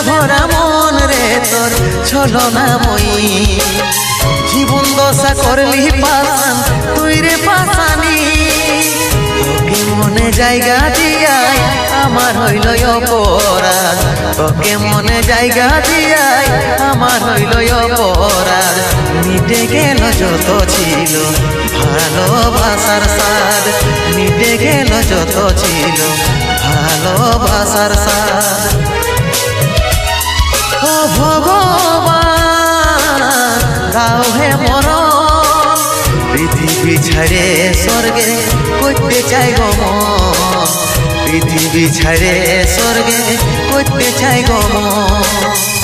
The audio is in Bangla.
ভরা মন রে তোর ছলনাময়ী জীবন দশা করলি পাশান তুই রে পাশানি তোকে মনে জায়গা দিয়াই আমার হইল অপরাধ তোকে মনে জায়গা দিয়াই আমার হইল অপরাধ মিটে গেল যত ছিল ভালোবাসার স্বাদ মিটে গেল যত ছিল ভালোবাসার স্বাদ ও ভগবান দাও হে মরণ পৃথিবী ছেড়ে স্বর্গে করতে চাই গো মন পৃথিবী ছেড়ে স্বর্গে করতে চাই গো মন।